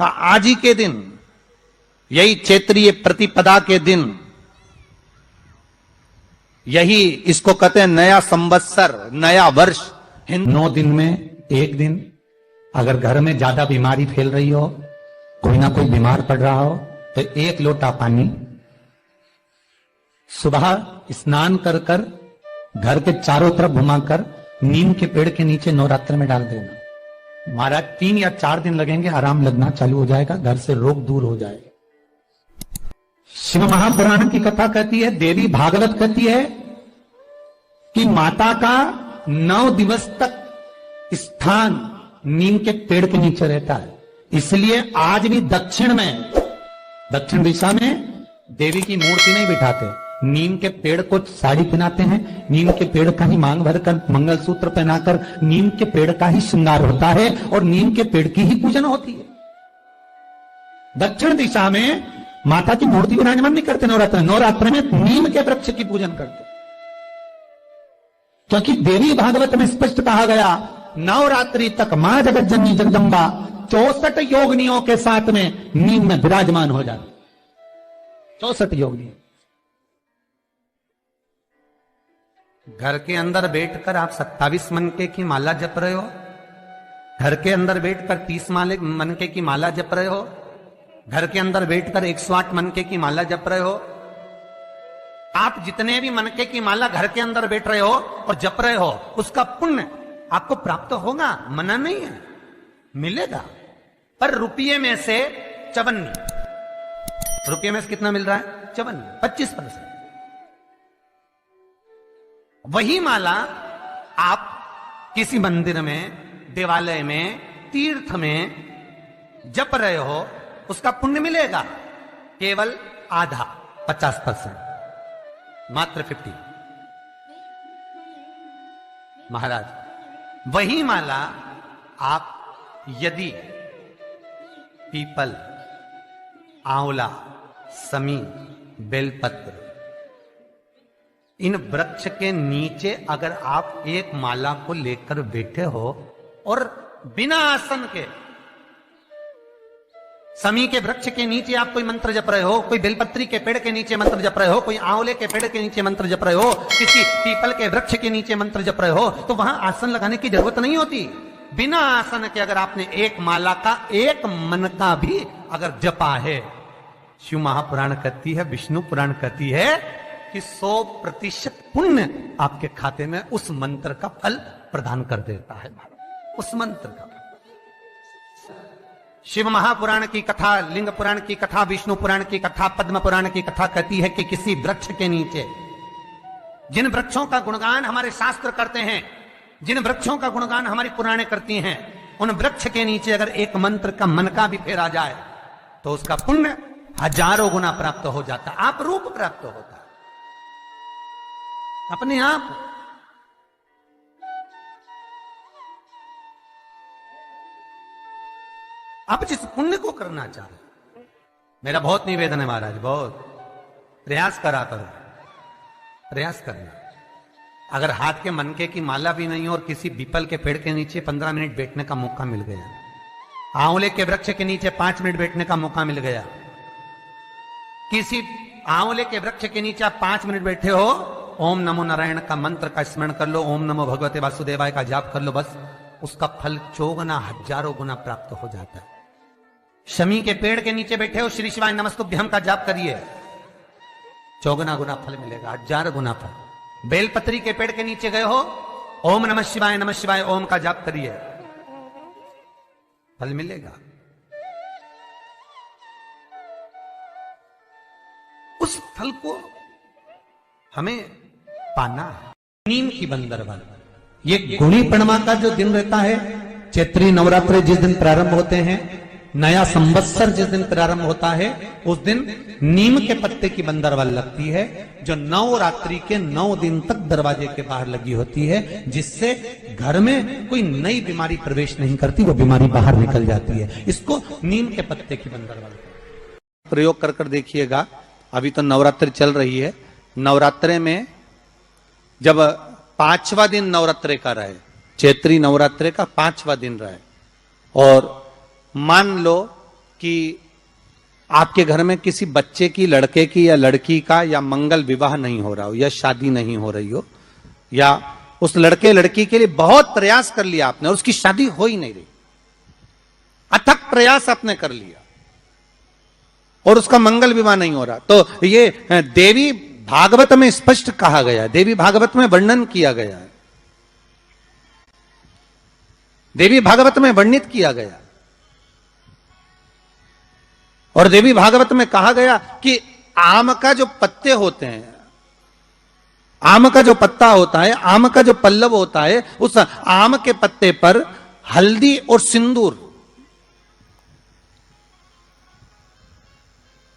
आज ही के दिन, यही चैत्रीय प्रतिपदा के दिन, यही इसको कहते हैं नया संवत्सर, नया वर्ष। 9 दिन में एक दिन अगर घर में ज्यादा बीमारी फैल रही हो, कोई ना कोई बीमार पड़ रहा हो, तो 1 लोटा पानी सुबह स्नान कर कर घर के चारों तरफ घुमाकर नीम के पेड़ के नीचे नवरात्र में डाल देना। महाराज 3 या 4 दिन लगेंगे, आराम लगना चालू हो जाएगा, घर से रोग दूर हो जाएगा। शिव महापुराण की कथा कहती है, देवी भागवत कहती है कि माता का 9 दिवस तक स्थान नीम के पेड़ के नीचे रहता है। इसलिए आज भी दक्षिण दिशा में देवी की मूर्ति नहीं बिठाते, नीम के पेड़ को साड़ी पहनाते हैं, नीम के पेड़ का ही मांग भरकर मंगलसूत्र पहनाकर नीम के पेड़ का ही श्रृंगार होता है और नीम के पेड़ की ही पूजन होती है। दक्षिण दिशा में माता की मूर्ति विराजमान नहीं करते नवरात्र में नीम के वृक्ष की पूजन करते, क्योंकि देवी भागवत में स्पष्ट कहा गया, नवरात्रि तक मां जगत जननी जगदम्बा 64 योगिनियों के साथ में नीम में विराजमान हो जाती। 64 योगिनी। घर के अंदर बैठकर आप 27 मनके की माला जप रहे हो, घर के अंदर बैठकर 30 मनके की माला जप रहे हो, घर के अंदर बैठकर 108 मनके की माला जप रहे हो। आप जितने भी मनके की माला घर के अंदर बैठ रहे हो और जप रहे हो, उसका पुण्य आपको प्राप्त होगा, मना नहीं है, मिलेगा। पर रुपये में से 54, रुपये में से कितना मिल रहा है? 54, 25%। वही माला आप किसी मंदिर में, देवालय में, तीर्थ में जप रहे हो, उसका पुण्य मिलेगा केवल आधा, 50%, मात्र 50। महाराज, वही माला आप यदि पीपल, आंवला, समी, बेलपत्र, इन वृक्ष के नीचे अगर आप एक माला को लेकर बैठे हो और बिना आसन के, समी के वृक्ष के नीचे आप कोई मंत्र जप रहे हो, कोई बेलपत्री के पेड़ के नीचे मंत्र जप रहे हो, कोई आंवले के पेड़ के नीचे मंत्र जप रहे हो, किसी पीपल के वृक्ष के नीचे मंत्र जप रहे हो, तो वहां आसन लगाने की जरूरत नहीं होती। बिना आसन के अगर आपने एक माला का एक मन का भी अगर जपा है, शिव महापुराण कहती है, विष्णु पुराण कहती है कि 100% पुण्य आपके खाते में उस मंत्र का फल प्रदान कर देता है। उस मंत्र का शिव महापुराण की कथा, लिंग पुराण की कथा, विष्णु पुराण की कथा, पद्म पुराण की कथा कहती है कि किसी वृक्ष के नीचे, जिन वृक्षों का गुणगान हमारे शास्त्र करते हैं, जिन वृक्षों का गुणगान हमारी पुराणे करती हैं, उन वृक्ष के नीचे अगर एक मंत्र का मन का भी फेरा जाए तो उसका पुण्य हजारों गुना प्राप्त हो जाता, आप रूप प्राप्त होता अपने आप। आप जिस पुण्य को करना चाह रहे, मेरा बहुत निवेदन है महाराज, बहुत प्रयास करा करो, प्रयास करना। अगर हाथ के मनके की माला भी नहीं हो और किसी पीपल के पेड़ के नीचे 15 मिनट बैठने का मौका मिल गया, आंवले के वृक्ष के नीचे 5 मिनट बैठने का मौका मिल गया, किसी आंवले के वृक्ष के नीचे आप 5 मिनट बैठे हो, ओम नमो नारायण का मंत्र का स्मरण कर लो, ओम नमो भगवते वासुदेवाय का जाप कर लो, बस उसका फल 4 गुना, हजारों गुना प्राप्त हो जाता है। शमी के पेड़ के नीचे बैठे हो, श्री शिवाय नमस्तुभ्यम का जाप करिए, 4 गुना फल मिलेगा, 1000 गुना फल। बेलपत्री के पेड़ के नीचे गए हो, ओम नमः शिवाय ओम का जाप करिए, फल मिलेगा। उस फल को हमें पाना है। नीम की बंदरवन, ये गुणी पूर्णिमा का जो दिन रहता है, चैत्री नवरात्र जिस दिन प्रारंभ होते हैं, नया संवत्सर जिस दिन प्रारंभ होता है, उस दिन नीम के पत्ते की बंदरवल लगती है, जो नवरात्रि के 9 दिन तक दरवाजे के बाहर लगी होती है, जिससे घर में कोई नई बीमारी प्रवेश नहीं करती, वो बीमारी बाहर निकल जाती है। इसको नीम के पत्ते की बंदरवल प्रयोग कर कर देखिएगा। अभी तो नवरात्रि चल रही है, नवरात्रे में जब 5वां दिन नवरात्रे का रहे, चैत्री नवरात्रे का 5वां दिन रहे, और मान लो कि आपके घर में किसी बच्चे की, लड़के की या लड़की का या मंगल विवाह नहीं हो रहा हो, या शादी नहीं हो रही हो, या उस लड़के लड़की के लिए बहुत प्रयास कर लिया आपने और उसकी शादी हो ही नहीं रही, अथक प्रयास आपने कर लिया और उसका मंगल विवाह नहीं हो रहा, तो ये देवी भागवत में स्पष्ट कहा गया, देवी भागवत में वर्णन किया गया है, देवी भागवत में वर्णित किया गया। और देवी भागवत में कहा गया कि आम का जो पत्ते होते हैं, आम का जो पत्ता होता है, आम का जो पल्लव होता है, उस आम के पत्ते पर हल्दी और सिंदूर,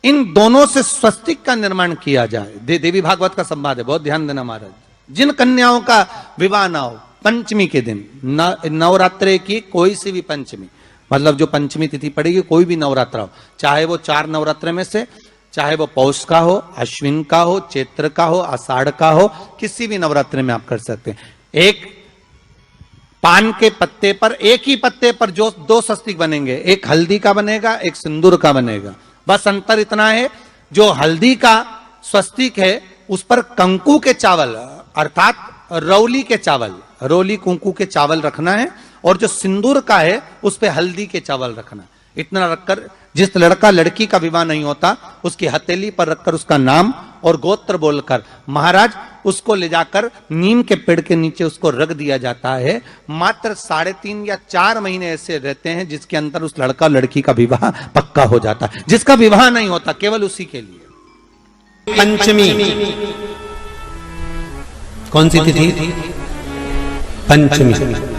इन दोनों से स्वस्तिक का निर्माण किया जाए। देवी भागवत का संवाद है, बहुत ध्यान देना महाराज। जिन कन्याओं का विवाह ना हो पंचमी के दिन, नवरात्रे की कोई सी भी पंचमी, मतलब जो पंचमी तिथि पड़ेगी, कोई भी नवरात्रा हो, चाहे वो 4 नवरात्रे में से, चाहे वो पौष का हो, अश्विन का हो, चैत्र का हो, आषाढ़ का हो, किसी भी नवरात्रे में आप कर सकते हैं। एक पान के पत्ते पर, एक ही पत्ते पर जो 2 स्वस्तिक बनेंगे, एक हल्दी का बनेगा, एक सिंदूर का बनेगा। बस अंतर इतना है, जो हल्दी का स्वस्तिक है उस पर कंकु के चावल अर्थात रौली के चावल, रोली कुंकू के चावल रखना है, और जो सिंदूर का है उस पे हल्दी के चावल रखना। इतना रखकर जिस लड़का लड़की का विवाह नहीं होता उसकी हथेली पर रखकर उसका नाम और गोत्र बोलकर महाराज उसको ले जाकर नीम के पेड़ के नीचे उसको रख दिया जाता है। मात्र 3.5 या 4 महीने ऐसे रहते हैं जिसके अंदर उस लड़का लड़की का विवाह पक्का हो जाता है। जिसका विवाह नहीं होता केवल उसी के लिए। पंचमी कौन सी तिथि? पंचमी।